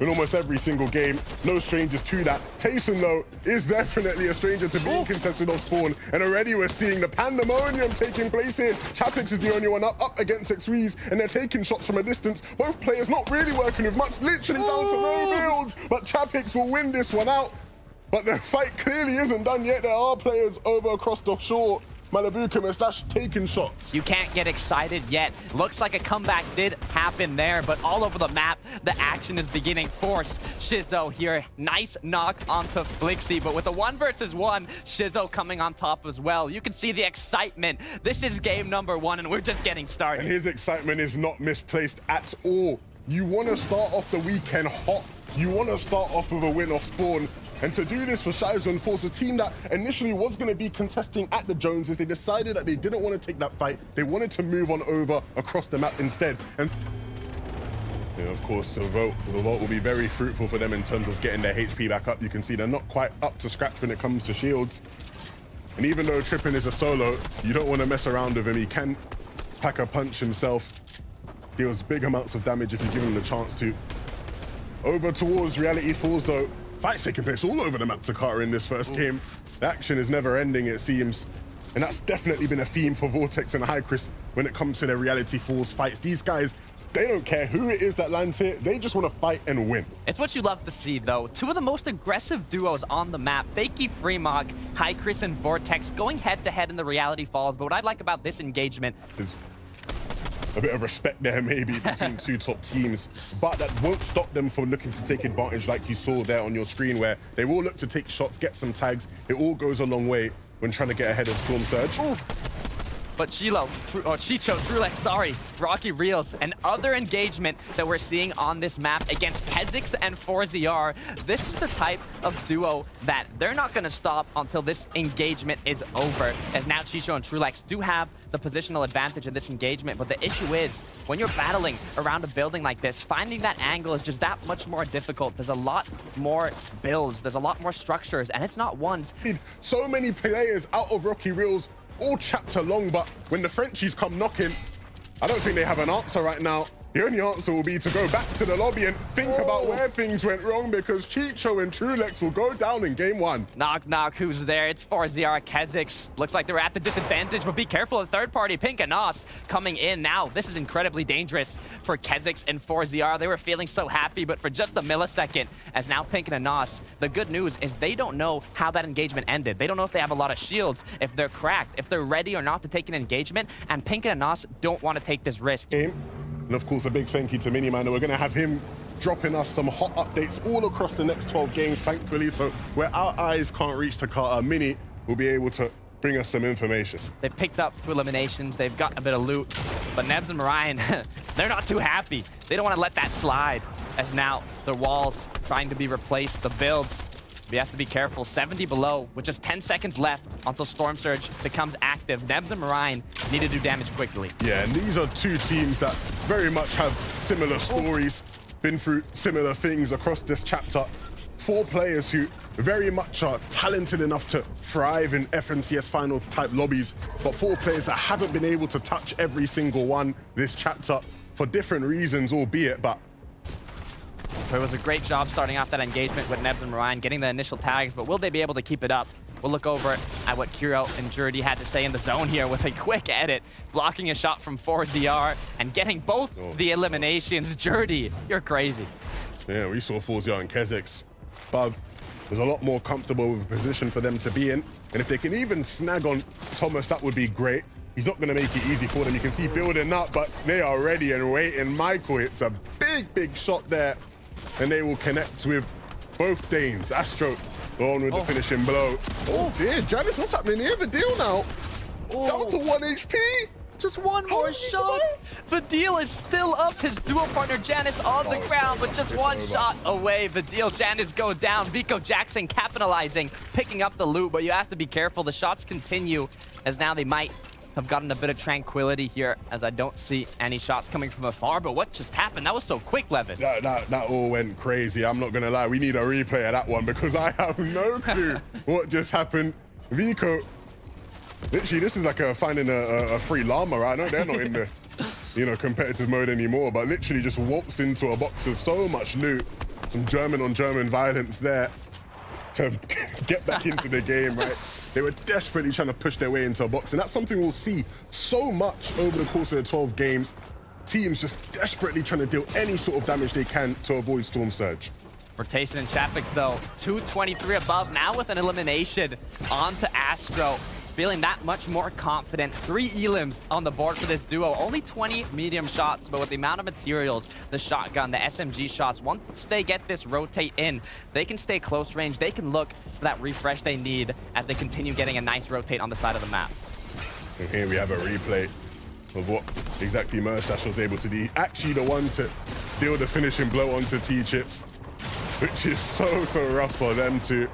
in almost every single game. No strangers to that. Tayson, though, is definitely a stranger to being contested off spawn. And already we're seeing the pandemonium taking place here. Chapix is the only one up against Xrees, and they're taking shots from a distance. Both players not really working with much, literally down to no builds. But Chapix will win this one out. But the fight clearly isn't done yet. There are players over across the shore. Malibu and Stash taking shots. You can't get excited yet. Looks like a comeback did happen there, but all over the map, the action is beginning. Force Shizzo here. Nice knock onto Flixie, but with a 1 versus 1, Shizzo coming on top as well. You can see the excitement. This is game number 1, and we're just getting started. And his excitement is not misplaced at all. You want to start off the weekend hot. You want to start off with a win off spawn. And to do this for Shizo and Force, a team that initially was going to be contesting at the Joneses, they decided that they didn't want to take that fight. They wanted to move on over across the map instead. And yeah, of course, the vote will be very fruitful for them in terms of getting their HP back up. You can see they're not quite up to scratch when it comes to shields. And even though Trippin is a solo, you don't want to mess around with him. He can pack a punch himself. Deals big amounts of damage if you give him the chance to. Over towards Reality Falls, though. Fights taking place all over the map, Takara, in this first game. The action is never ending, it seems. And that's definitely been a theme for Vortex and Chris when it comes to their Reality Falls fights. These guys, they don't care who it is that lands here. They just want to fight and win. It's what you love to see, though. Two of the most aggressive duos on the map, Fakey Fremont, Chris and Vortex, going head-to-head in the Reality Falls. But what I like about this engagement is a bit of respect there maybe between two top teams, but that won't stop them from looking to take advantage like you saw there on your screen, where they will look to take shots, get some tags. It all goes a long way when trying to get ahead of Storm Surge. Ooh. But Chicho, Trulex, sorry, Rocky Reels, and other engagement that we're seeing on this map against Kezix and 4ZR, this is the type of duo that they're not going to stop until this engagement is over, as now Chicho and Trulex do have the positional advantage in this engagement. But the issue is, when you're battling around a building like this, finding that angle is just that much more difficult. There's a lot more builds, there's a lot more structures, and it's not ones. So many players out of Rocky Reels, all chapter long, but when the Frenchies come knocking, I don't think they have an answer right now. The only answer will be to go back to the lobby and think about where things went wrong, because Chicho and Trulex will go down in game 1. Knock, knock, who's there? It's 4ZR Kezix. Looks like they're at the disadvantage, but be careful of third party. Pink and Nos coming in now. This is incredibly dangerous for Kezix and 4ZR. They were feeling so happy, but for just a millisecond, as now Pink and Nos, the good news is they don't know how that engagement ended. They don't know if they have a lot of shields, if they're cracked, if they're ready or not to take an engagement, and Pink and Nos don't want to take this risk. And of course, a big thank you to Miniman. We're going to have him dropping us some hot updates all across the next 12 games, thankfully. So where our eyes can't reach Takara, Mini will be able to bring us some information. They've picked up 2 eliminations. They've got a bit of loot. But Nebs and Marion, they're not too happy. They don't want to let that slide, as now their walls trying to be replaced. The builds, we have to be careful. 70 below with just 10 seconds left until Storm Surge becomes active. Nebs and Marine need to do damage quickly. Yeah, and these are two teams that very much have similar stories, been through similar things across this chapter. 4 players who very much are talented enough to thrive in FNCS final type lobbies, but 4 players that haven't been able to touch every single one this chapter for different reasons, albeit, but it was a great job starting off that engagement with Nebs and Marine, getting the initial tags, but will they be able to keep it up? We'll look over at what Kiro and Jurdy had to say in the zone here with a quick edit, blocking a shot from 4ZR and getting both the eliminations. Jurdy, you're crazy. Yeah, we saw 4ZR and Kezix. But there's a lot more comfortable of a position for them to be in. And if they can even snag on Thomas, that would be great. He's not going to make it easy for them. You can see building up, but they are ready and waiting. Michael hits a big, big shot there. And they will connect with both Danes. Astro, the one with the finishing blow. Oh dear, Janice, what's happening here? The deal now. Down to 1 HP. Just one more shot. The deal is still up. His duo partner Janice on the ground, but just one shot away. The deal, Janice go down. Vico Jackson capitalizing, picking up the loot, but you have to be careful. The shots continue, as now they might have gotten a bit of tranquility here, as I don't see any shots coming from afar. But what just happened? That was so quick, Levin. That all went crazy. I'm not going to lie. We need a replay of that one, because I have no clue what just happened. Vico, literally, this is like finding a free llama. I know they're not in the competitive mode anymore, but literally just walks into a box of so much loot some German on German violence there to get back into the game, right? They were desperately trying to push their way into a box, and that's something we'll see so much over the course of the 12 games. Teams just desperately trying to deal any sort of damage they can to avoid Storm Surge. For Tayson and Chapix, though, 223 above, now with an elimination onto Astro. Feeling that much more confident. 3 elims on the board for this duo. Only 20 medium shots, but with the amount of materials, the shotgun, the SMG shots, once they get this rotate in, they can stay close range. They can look for that refresh they need as they continue getting a nice rotate on the side of the map. And here we have a replay of what exactly Mersash was able to do. Actually the one to deal the finishing blow onto T-Chips, which is so rough for them too.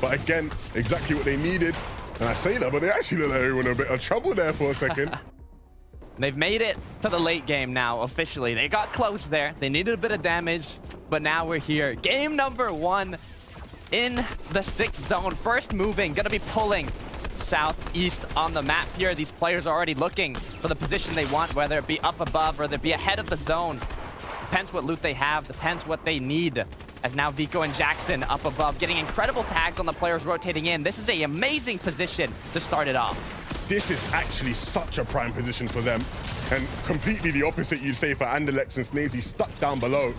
But again, exactly what they needed. And I say that, but they actually look like they were in a bit of trouble there for a second. They've made it to the late game now, officially. They got close there. They needed a bit of damage, but now we're here. Game number 1 in the 6th zone. First moving, gonna be pulling southeast on the map here. These players are already looking for the position they want, whether it be up above or whether it be ahead of the zone. Depends what loot they have, depends what they need. As now Vico and Jackson up above, getting incredible tags on the players rotating in. This is an amazing position to start it off. This is actually such a prime position for them. And completely the opposite, you'd say, for Anderlecht and Snazy stuck down below.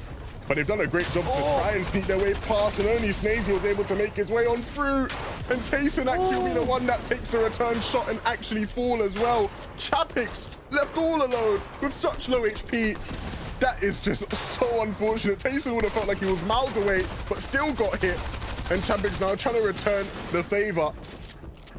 But they've done a great job to try and sneak their way past, and only Snazy was able to make his way on through. And Tayson actually will be the one that takes the return shot and actually fall as well. Chapix left all alone with such low HP. That is just so unfortunate. Tayson would have felt like he was miles away, but still got hit. And Chapix now trying to return the favor,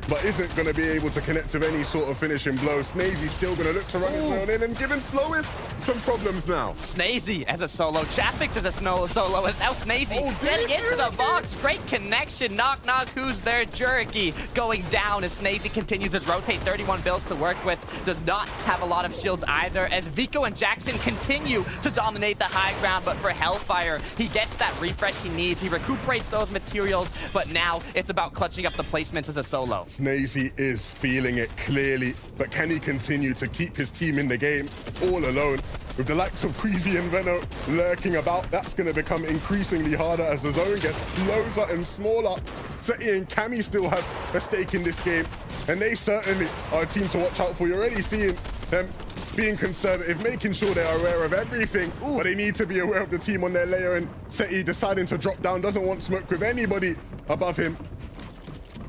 but isn't going to be able to connect with any sort of finishing blow. Snazy's still going to look to run his way on in, and giving Flois some problems now. Snazy as a solo, Chapix as a solo, and now Snazy getting into the box. Great connection. Knock, knock, who's there? Jerky going down as Snazy continues his rotate. 31 builds to work with. Does not have a lot of shields either, as Vico and Jackson continue to dominate the high ground, but for Hellfire, he gets that refresh he needs. He recuperates those materials, but now it's about clutching up the placements as a solo. Snazy is feeling it clearly, but can he continue to keep his team in the game all alone? With the likes of Queasy and Veno lurking about, that's going to become increasingly harder as the zone gets closer and smaller. Seti and Cammy still have a stake in this game, and they certainly are a team to watch out for. You're already seeing them being conservative, making sure they are aware of everything, but they need to be aware of the team on their layer, and Seti deciding to drop down, doesn't want smoke with anybody above him.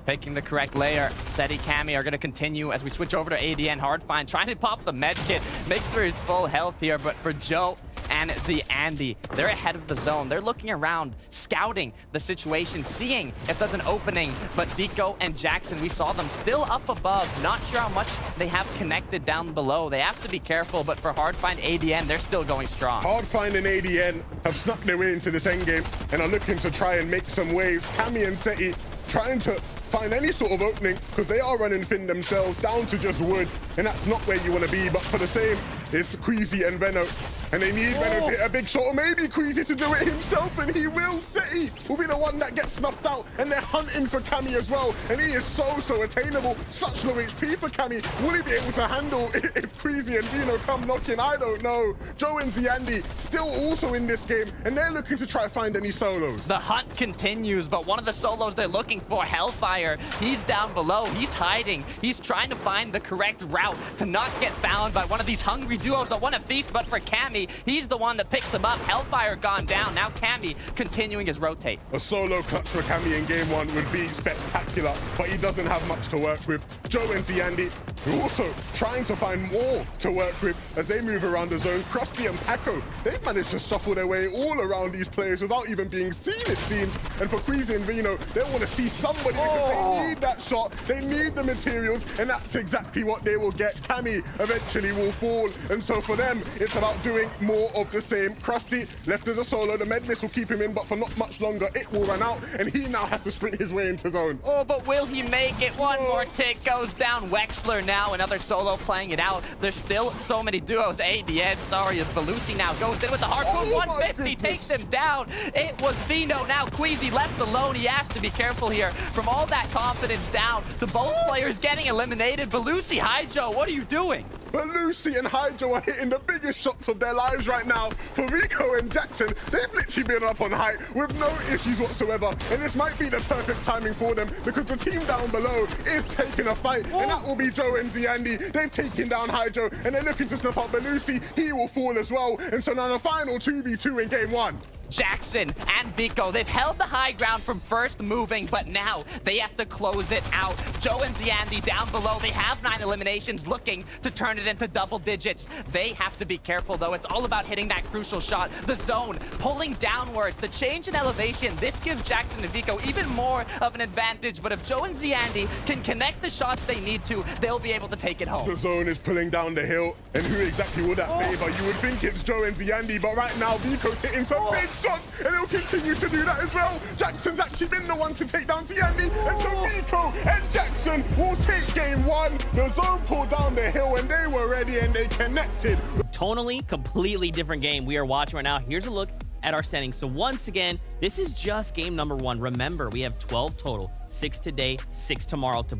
Picking the correct layer. Seti, Cammy are going to continue as we switch over to ADN. Hardfind trying to pop the med kit. Makes for his full health here, but for Joe and the Andy, they're ahead of the zone. They're looking around, scouting the situation, seeing if there's an opening. But Vico and Jackson, we saw them still up above. Not sure how much they have connected down below. They have to be careful, but for Hardfind, ADN, they're still going strong. Hardfind and ADN have snuck their way into this endgame and are looking to try and make some waves. Cammy and Seti trying to find any sort of opening, because they are running thin themselves down to just wood, and that's not where you want to be. But for the same, it's Queasy and Veno, and they need Veno to hit a big shot, or maybe Queasy to do it himself, and he will. Seti will be the one that gets snuffed out, and they're hunting for Cammy as well, and he is so attainable. Such low HP for Cammy. Will he be able to handle if Queasy and Veno come knocking? I don't know. Joe and Ziandi still also in this game, and they're looking to try to find any solos. The hunt continues, but one of the solos they're looking for, Hellfire, he's down below, he's hiding, he's trying to find the correct route to not get found by one of these hungry duos that want to feast. But for Cammy, he's the one that picks him up. Hellfire gone down, now Cammy continuing his rotate. A solo clutch for Cammy in game 1 would be spectacular, but he doesn't have much to work with. Joe and Ziandi are also trying to find more to work with as they move around the zone. Krusty and Paco, they've managed to shuffle their way all around these players without even being seen, it seems. And for Queasy and Veno, they want to see somebody, because they need that shot, they need the materials, and that's exactly what they will get. Cammy eventually will fall, and so for them, it's about doing more of the same. Krusty left as a solo, the med miss will keep him in, but for not much longer, it will run out, and he now has to sprint his way into zone. Oh, but will he make it? One more tick goes down. Wexler now, another solo playing it out. There's still so many duos. ADN, sorry, as Belusi now goes in with the harpoon. 150 takes him down. It was Veno, now Queasy left alone. He has to be careful here. From all that confidence down to both players getting eliminated. Belusi, hi Joe, what are you doing? But Lucy and Hydro are hitting the biggest shots of their lives right now. For Rico and Jackson, they've literally been up on height with no issues whatsoever. And this might be the perfect timing for them because the team down below is taking a fight. And that will be Joe and Ziandi. They've taken down Hydro and they're looking to snuff out Belusi. He will fall as well. And so now the final 2v2 in game 1. Jackson and Vico, they've held the high ground from first moving, but now they have to close it out. Joe and Ziandi down below, they have 9 eliminations, looking to turn it into double digits. They have to be careful, though. It's all about hitting that crucial shot. The zone pulling downwards, the change in elevation. This gives Jackson and Vico even more of an advantage, but if Joe and Ziandi can connect the shots they need to, they'll be able to take it home. The zone is pulling down the hill, and who exactly would that favor? You would think it's Joe and Ziandi, but right now Vico's hitting some big shots, and he'll continue to do that as well. Jackson's actually been the one to take down Ziandi, and so Vico and Jackson will take game 1. The zone pulled down the hill, and they were ready, and they connected. Tonally, completely different game we are watching right now. Here's a look at our settings. So once again, this is just game number 1. Remember, we have 12 total, 6 today, 6 tomorrow to